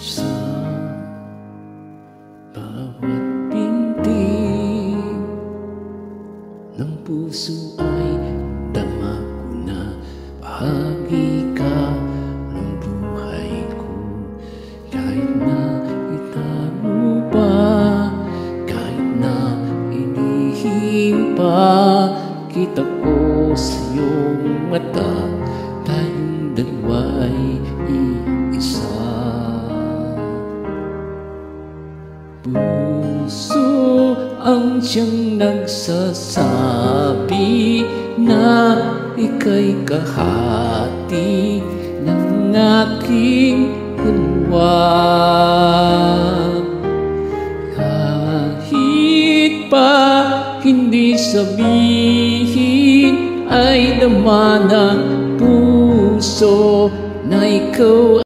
Sa bawat pintig ng puso ay tama ko na bahagi ka ng buhay ko. Kahit na itago pa, kahit na ilihim pa, kita ko sa iyong mata, tayong dalawa'y iisa. Puso ang siyang nagsasabi na ika'y kahati ng aking luwag. Kahit pa hindi sabihin, ay laman ng puso na ikaw